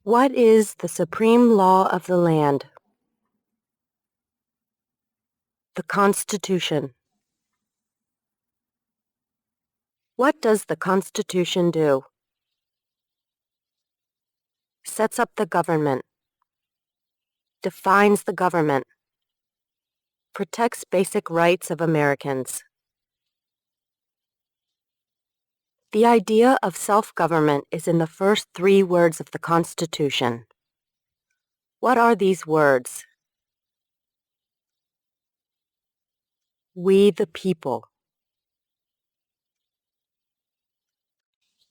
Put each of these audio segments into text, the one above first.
What is the supreme law of the land? The Constitution. What does the Constitution do? Sets up the government. Defines the government. Protects basic rights of Americans. The idea of self-government is in the first 3 words of the Constitution. What are these words? We the people.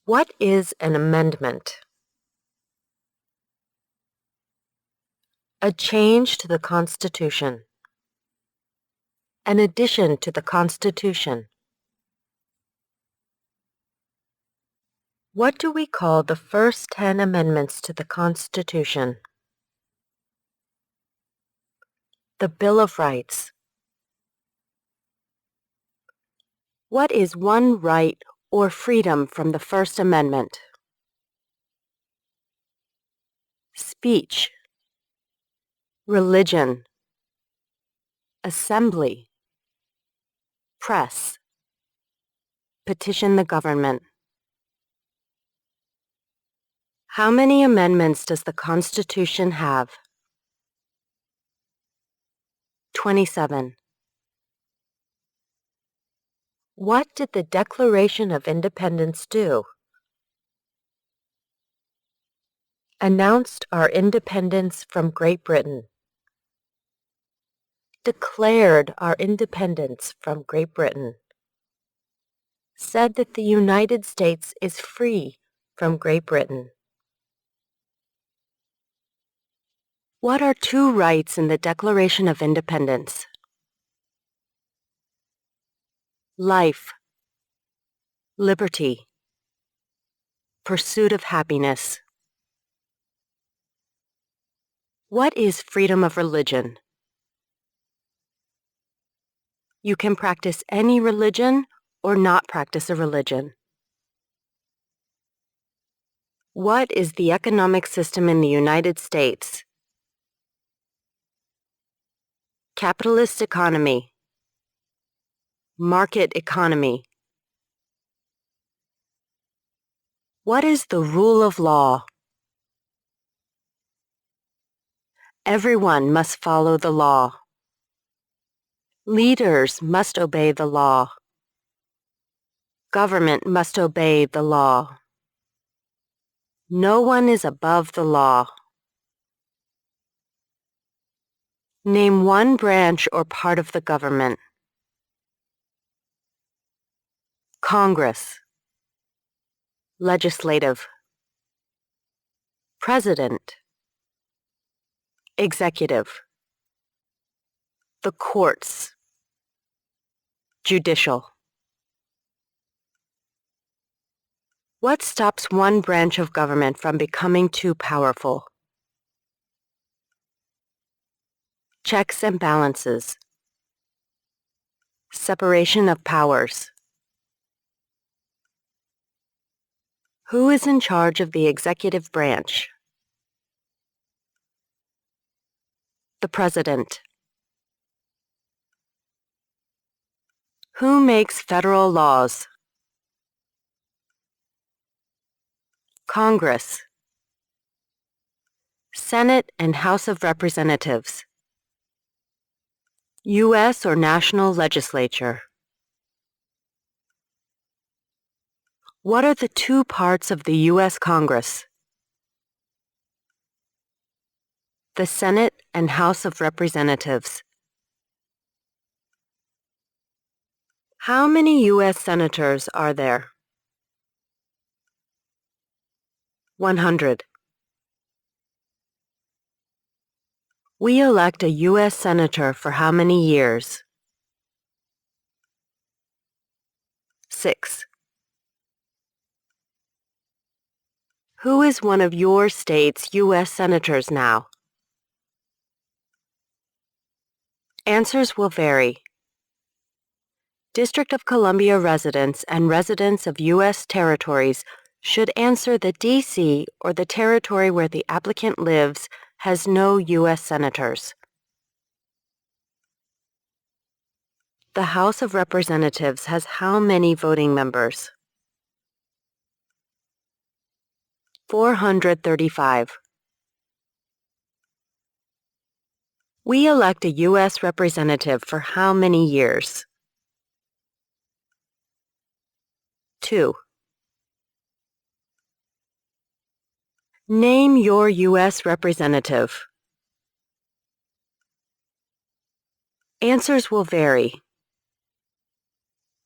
What is an amendment? A change to the Constitution. An addition to the Constitution. What do we call the first 10 amendments to the Constitution? The Bill of Rights. What is one right or freedom from the First Amendment? Speech. Religion. Assembly. Press. Petition the government. How many amendments does the Constitution have? 27. What did the Declaration of Independence do? Announced our independence from Great Britain. Declared our independence from Great Britain. Said that the United States is free from Great Britain. What are 2 rights in the Declaration of Independence? Life. Liberty. Pursuit of happiness. What is freedom of religion? You can practice any religion or not practice a religion. What is the economic system in the United States? Capitalist economy. Market economy. What is the rule of law? Everyone must follow the law. Leaders must obey the law. Government must obey the law. No one is above the law. Name one branch or part of the government. Congress. Legislative. President. Executive. The courts. Judicial. What stops one branch of government from becoming too powerful? Checks and balances. Separation of powers. Who is in charge of the executive branch? The President. Who makes federal laws? Congress. Senate and House of Representatives. U.S. or national legislature. What are the 2 parts of the U.S. Congress? The Senate and House of Representatives. How many U.S. senators are there? 100. We elect a U.S. senator for how many years? 6. Who is one of your state's U.S. senators now? Answers will vary. District of Columbia residents and residents of U.S. territories should answer that D.C. or the territory where the applicant lives has no U.S. senators. The House of Representatives has how many voting members? 435. We elect a U.S. representative for how many years? 2. Name your U.S. representative. Answers will vary.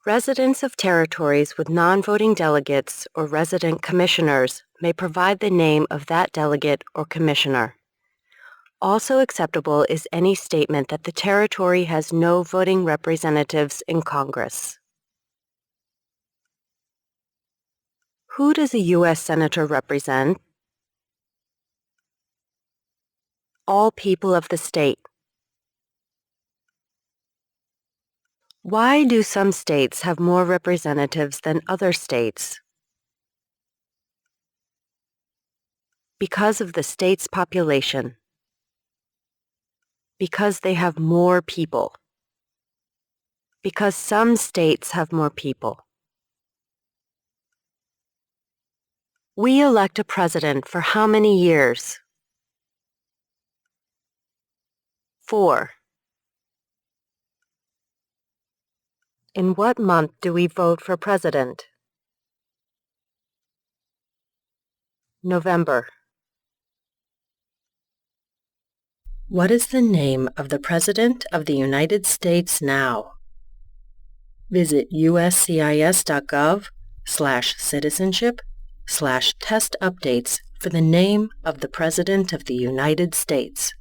Residents of territories with non-voting delegates or resident commissioners may provide the name of that delegate or commissioner. Also acceptable is any statement that the territory has no voting representatives in Congress. Who does a U.S. Senator represent? All people of the state. Why do some states have more representatives than other states? Because of the state's population. Because they have more people. Because some states have more people. We elect a president for how many years? 4. In what month do we vote for president? November. What is the name of the President of the United States now? Visit uscis.gov/citizenship/test updates for the name of the President of the United States.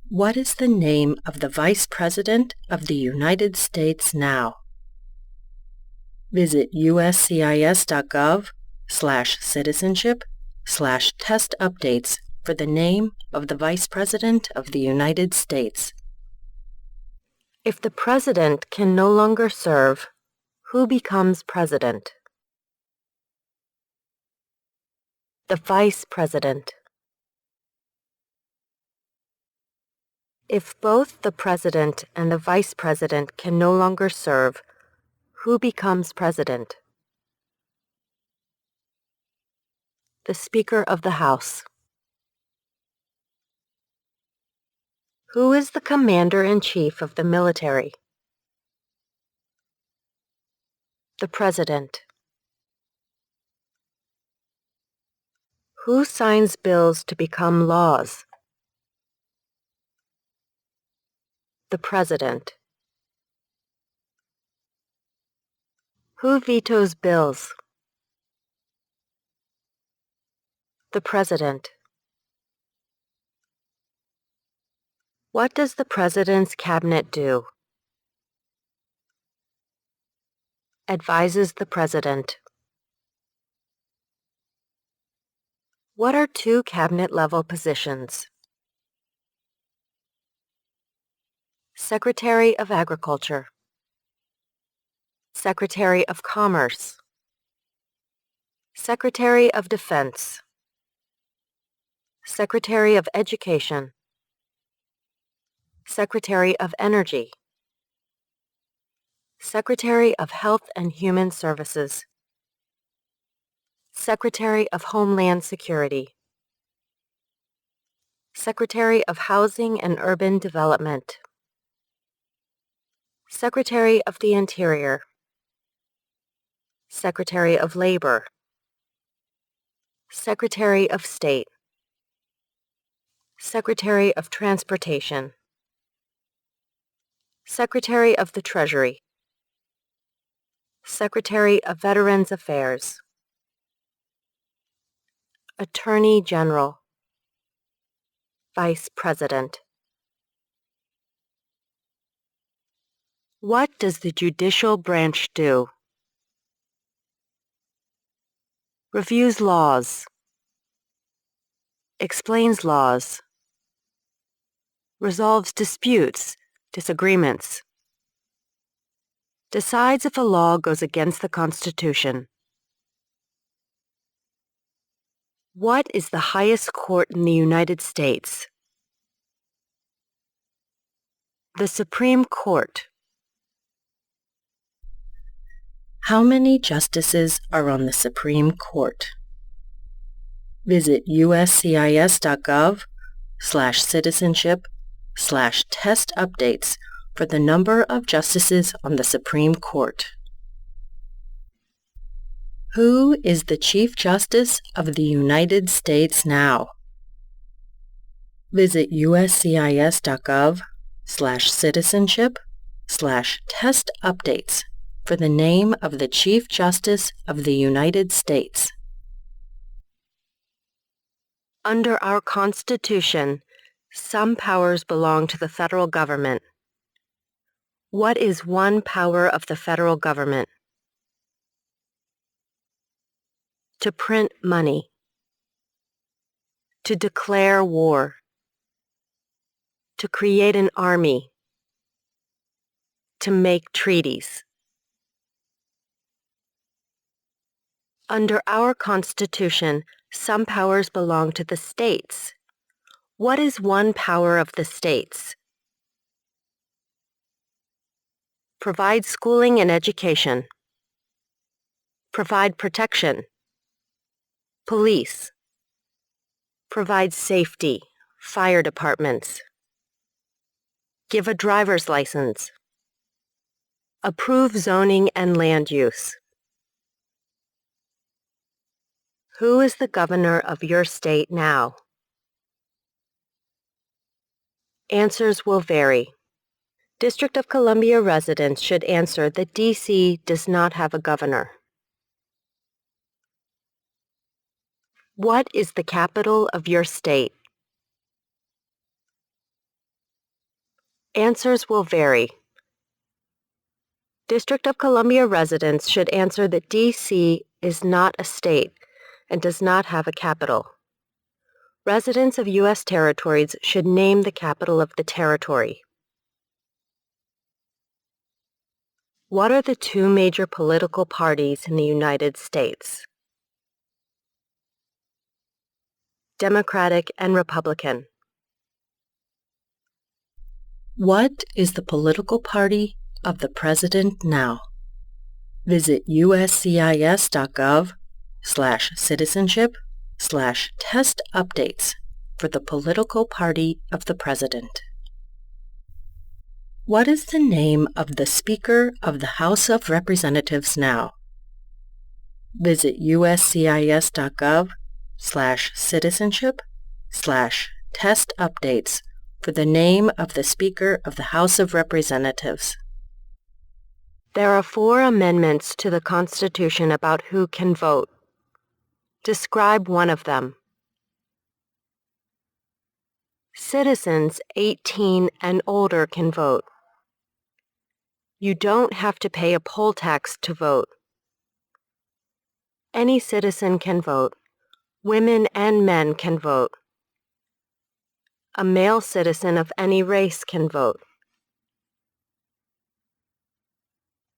What is the name of the Vice President of the United States now? Visit uscis.gov/citizenship/test updates for the name of the Vice President of the United States. If the President can no longer serve, who becomes President? The Vice President. If both the President and the Vice President can no longer serve, who becomes President? The Speaker of the House. Who is the Commander-in-Chief of the military? The President. Who signs bills to become laws? The President. Who vetoes bills? The President. What does the President's cabinet do? Advises the President. What are two cabinet-level positions? Secretary of Agriculture. Secretary of Commerce. Secretary of Defense. Secretary of Education. Secretary of Energy. Secretary of Health and Human Services. Secretary of Homeland Security. Secretary of Housing and Urban Development. Secretary of the Interior. Secretary of Labor. Secretary of State. Secretary of Transportation. Secretary of the Treasury. Secretary of Veterans Affairs. Attorney General. Vice President. What does the judicial branch do? Reviews laws. Explains laws. Resolves disputes, disagreements. Decides if a law goes against the Constitution. What is the highest court in the United States? The Supreme Court. How many justices are on the Supreme Court? Visit uscis.gov/citizenship/test updates for the number of justices on the Supreme Court. Who is the Chief Justice of the United States now? Visit uscis.gov/citizenship/test updates for the name of the Chief Justice of the United States. Under our Constitution, some powers belong to the federal government. What is one power of the federal government? To print money. To declare war. To create an army. To make treaties. Under our Constitution, some powers belong to the states. What is one power of the states? Provide schooling and education. Provide protection. Police. Provide safety, fire departments. Give a driver's license. Approve zoning and land use. Who is the governor of your state now? Answers will vary. District of Columbia residents should answer that D.C. does not have a governor. What is the capital of your state? Answers will vary. District of Columbia residents should answer that D.C. is not a state and does not have a capital. Residents of U.S. territories should name the capital of the territory. What are the two major political parties in the United States? Democratic and Republican. What is the political party of the president now? Visit uscis.gov/citizenship/test updates for the political party of the president. What is the name of the Speaker of the House of Representatives now? Visit uscis.gov/citizenship/test updates for the name of the Speaker of the House of Representatives. There are 4 amendments to the Constitution about who can vote. Describe one of them. Citizens 18 and older can vote. You don't have to pay a poll tax to vote. Any citizen can vote. Women and men can vote. A male citizen of any race can vote.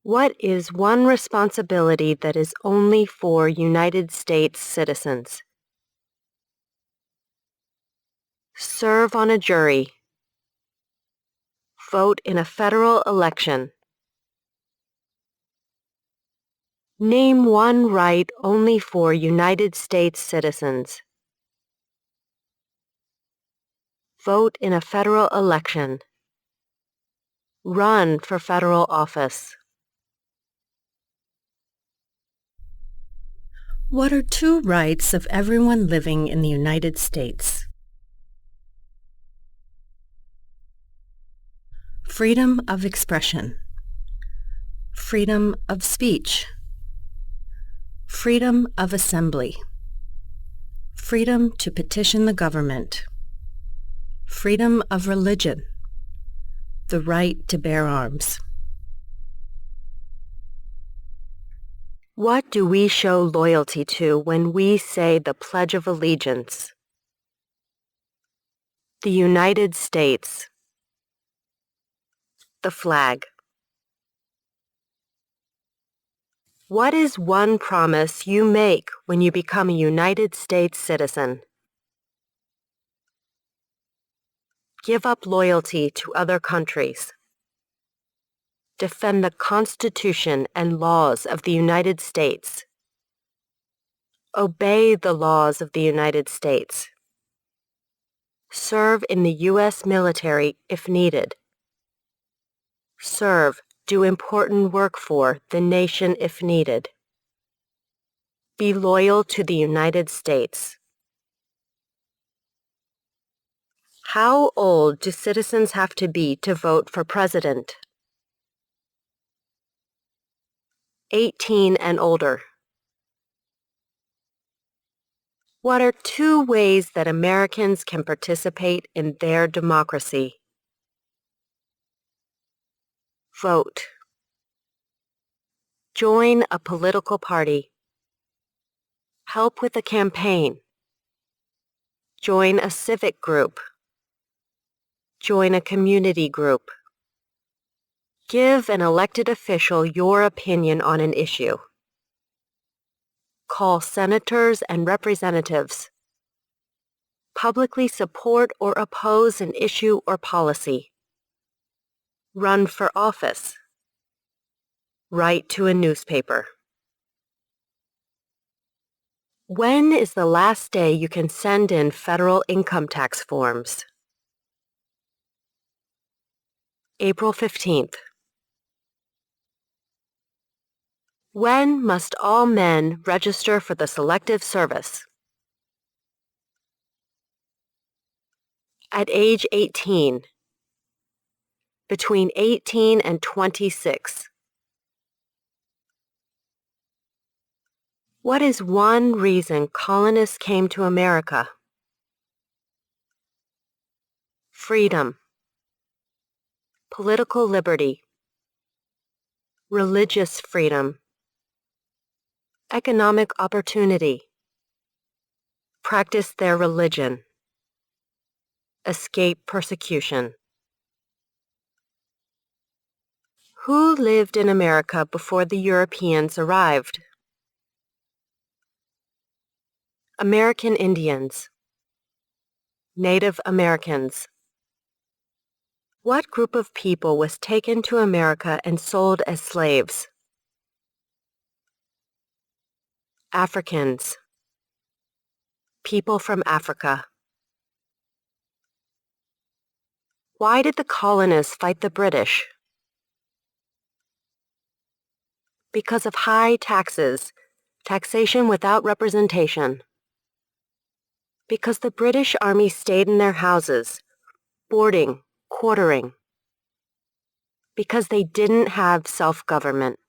What is one responsibility that is only for United States citizens? Serve on a jury. Vote in a federal election. Name one right only for United States citizens. Vote in a federal election. Run for federal office. What are 2 rights of everyone living in the United States? Freedom of expression. Freedom of speech. Freedom of assembly. Freedom to petition the government. Freedom of religion. The right to bear arms. What do we show loyalty to when we say the Pledge of Allegiance? The United States. The flag. What is one promise you make when you become a United States citizen? Give up loyalty to other countries. Defend the Constitution and laws of the United States. Obey the laws of the United States. Serve in the U.S. military if needed. Serve, do important work for the nation if needed. Be loyal to the United States. How old do citizens have to be to vote for president? 18 and older. What are 2 ways that Americans can participate in their democracy? Vote. Join a political party. Help with a campaign. Join a civic group. Join a community group. Give an elected official your opinion on an issue. Call senators and representatives. Publicly support or oppose an issue or policy. Run for office. Write to a newspaper. When is the last day you can send in federal income tax forms? April 15th. When must all men register for the Selective Service? At age 18. Between 18 and 26. What is one reason colonists came to America? Freedom. Political liberty. Religious freedom. Economic opportunity. Practice their religion. Escape persecution. Who lived in America before the Europeans arrived? American Indians. Native Americans. What group of people was taken to America and sold as slaves? Africans. People from Africa. Why did the colonists fight the British? Because of high taxes, taxation without representation. Because the British Army stayed in their houses, boarding, quartering. Because they didn't have self-government.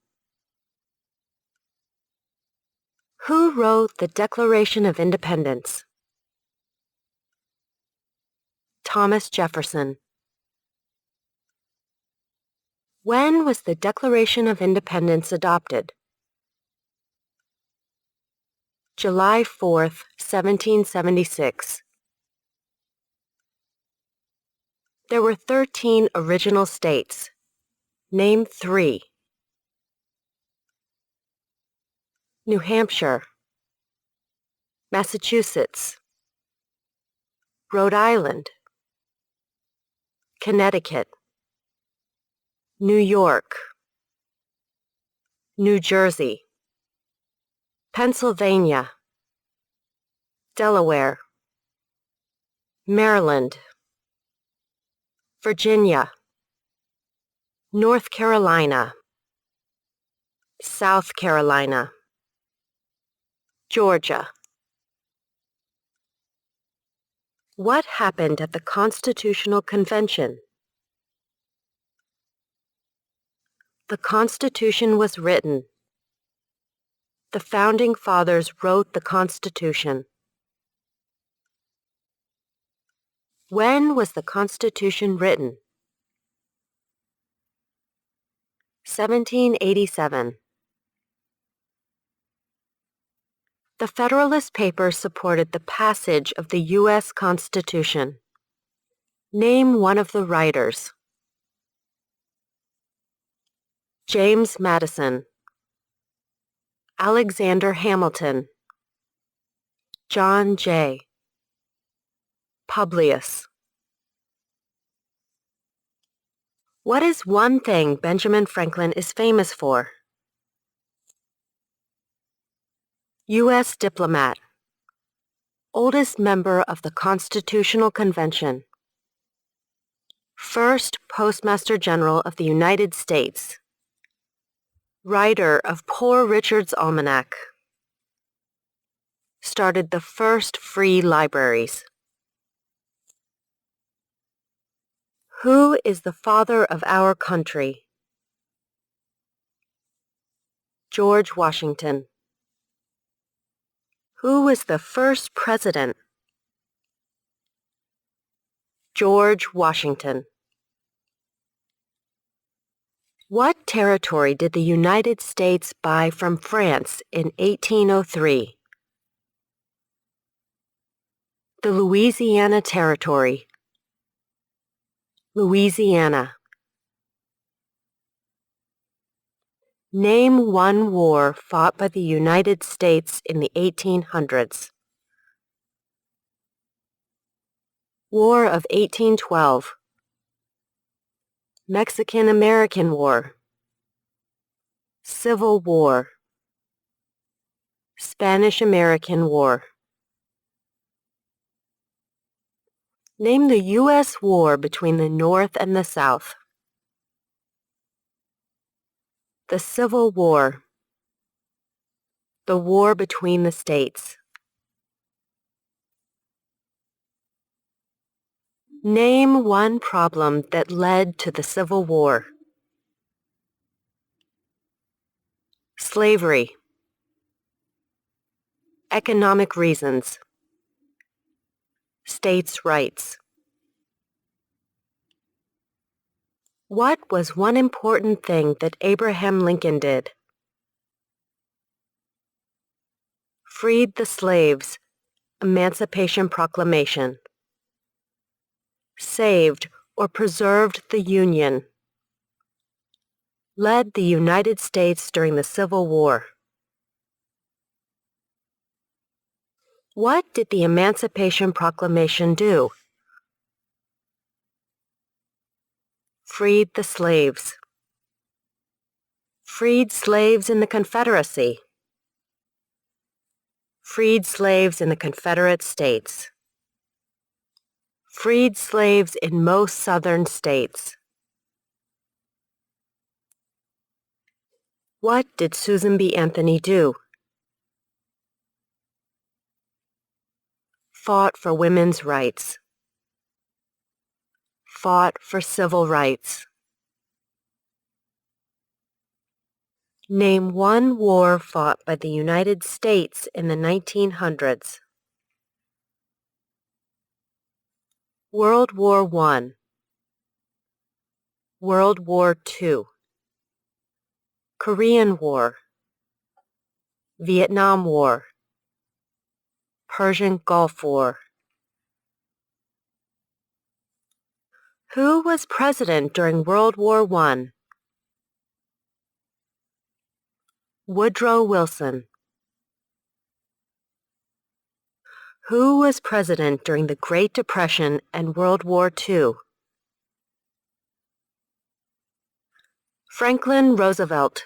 Who wrote the Declaration of Independence? Thomas Jefferson. When was the Declaration of Independence adopted? July 4th, 1776. There were 13 original states. Name 3. New Hampshire. Massachusetts. Rhode Island. Connecticut. New York. New Jersey. Pennsylvania. Delaware. Maryland. Virginia. North Carolina. South Carolina. Georgia. What happened at the Constitutional Convention? The Constitution was written. The Founding Fathers wrote the Constitution. When was the Constitution written? 1787. The Federalist Papers supported the passage of the U.S. Constitution. Name one of the writers. James Madison. Alexander Hamilton, John Jay, Publius. What is one thing Benjamin Franklin is famous for? U.S. diplomat, oldest member of the Constitutional Convention, first Postmaster General of the United States, writer of Poor Richard's Almanac, started the first free libraries. Who is the father of our country? George Washington. Who was the first president? George Washington. What territory did the United States buy from France in 1803? The Louisiana Territory. Louisiana. Name one war fought by the United States in the 1800s. War of 1812. Mexican-American War. Civil War. Spanish-American War. Name the U.S. war between the North and the South. The Civil War. The war between the states. Name one problem that led to the Civil War. Slavery. Economic reasons. States' rights. What was one important thing that Abraham Lincoln did? Freed the slaves. Emancipation Proclamation. Saved or preserved the Union. Led the United States during the Civil War. What did the Emancipation Proclamation do? Freed the slaves. Freed slaves in the Confederacy. Freed slaves in the Confederate States. Freed slaves in most southern states. What did Susan B. Anthony do? Fought for women's rights. Fought for civil rights. Name one war fought by the United States in the 1900s. World War I. World War II. Korean War. Vietnam War. Persian Gulf War. Who was president during World War I? Woodrow Wilson. Who was president during the Great Depression and World War II? Franklin Roosevelt.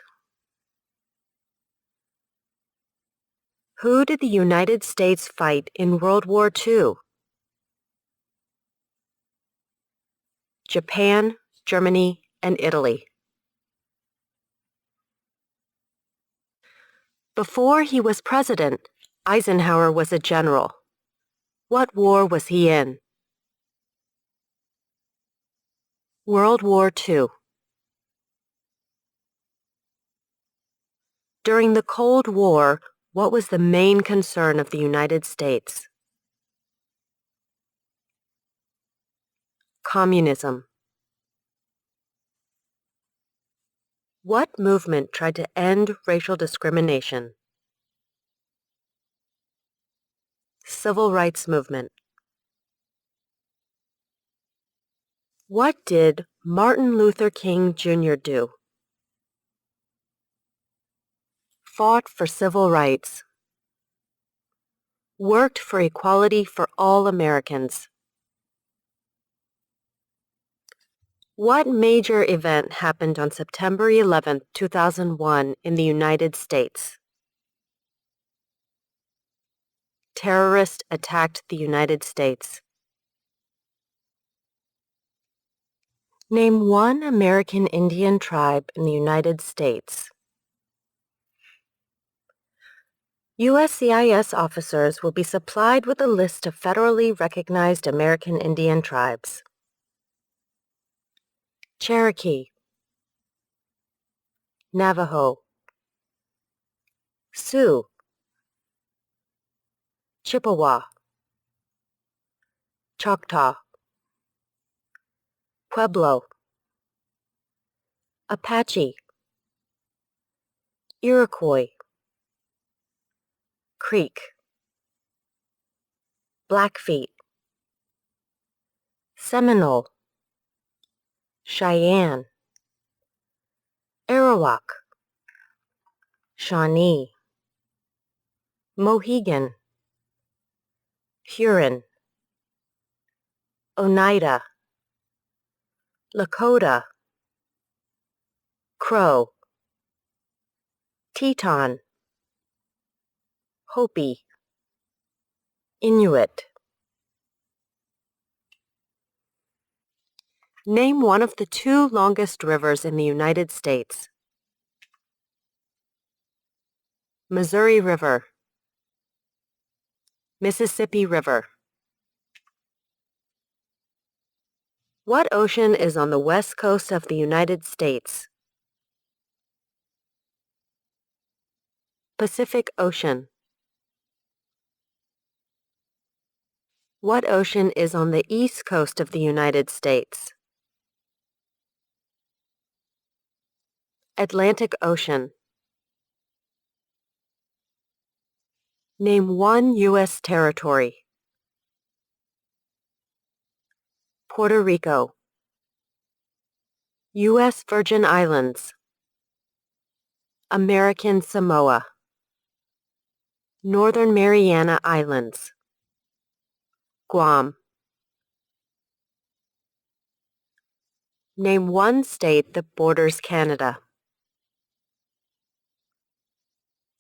Who did the United States fight in World War II? Japan, Germany, and Italy. Before he was president, Eisenhower was a general. What war was he in? World War II. During the Cold War, what was the main concern of the United States? Communism. What movement tried to end racial discrimination? Civil Rights Movement. What did Martin Luther King Jr. do? Fought for civil rights. Worked for equality for all Americans. What major event happened on September 11, 2001 in the United States? Terrorists attacked the United States. Name one American Indian tribe in the United States. USCIS officers will be supplied with a list of federally recognized American Indian tribes. Cherokee, Navajo, Sioux, Chippewa, Choctaw, Pueblo, Apache, Iroquois, Creek, Blackfeet, Seminole, Cheyenne, Arawak, Shawnee, Mohegan, Huron, Oneida, Lakota, Crow, Teton, Hopi, Inuit. Name one of the two longest rivers in the United States. Missouri River, Mississippi River. What ocean is on the west coast of the United States? Pacific Ocean. What ocean is on the east coast of the United States? Atlantic Ocean. Name one U.S. territory. Puerto Rico, U.S. Virgin Islands, American Samoa, Northern Mariana Islands, Guam. Name one state that borders Canada.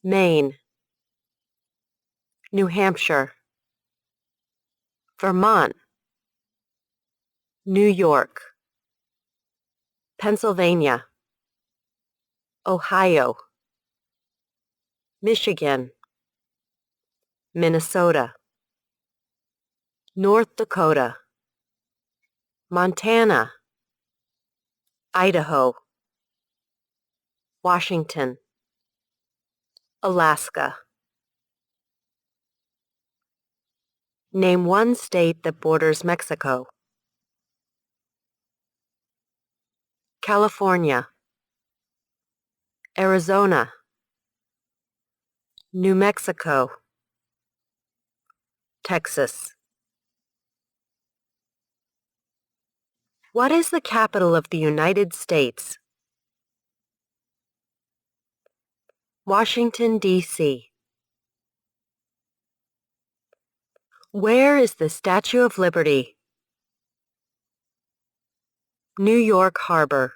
Maine, New Hampshire, Vermont, New York, Pennsylvania, Ohio, Michigan, Minnesota, North Dakota, Montana, Idaho, Washington, Alaska. Name one state that borders Mexico. California, Arizona, New Mexico, Texas. What is the capital of the United States? Washington, D.C. Where is the Statue of Liberty? New York Harbor,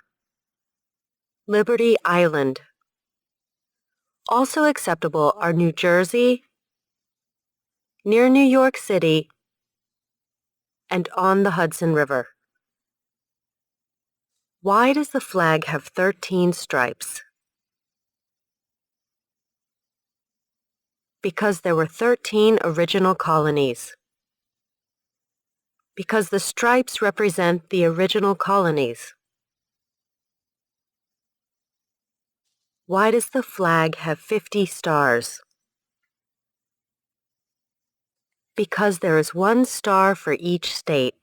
Liberty Island. Also acceptable are New Jersey, near New York City, and on the Hudson River. Why does the flag have 13 stripes? Because there were 13 original colonies. Because the stripes represent the original colonies. Why does the flag have 50 stars? Because there is one star for each state.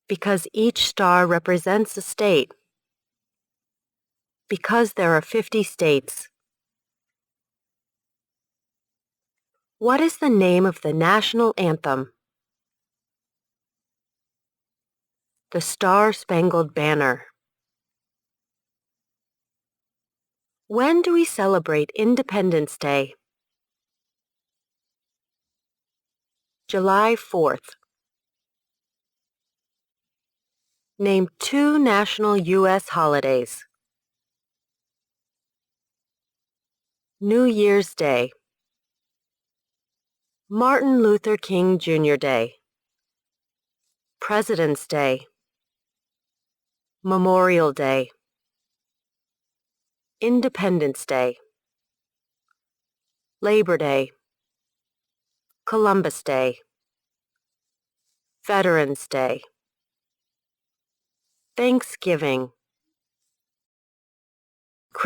Because each star represents a state. Because there are 50 states. What is the name of the national anthem? The Star-Spangled Banner. When do we celebrate Independence Day? July 4th. Name 2 national U.S. holidays. New Year's Day. Martin Luther King Jr. Day. President's Day. Memorial Day. Independence Day. Labor Day. Columbus Day. Veterans Day. Thanksgiving.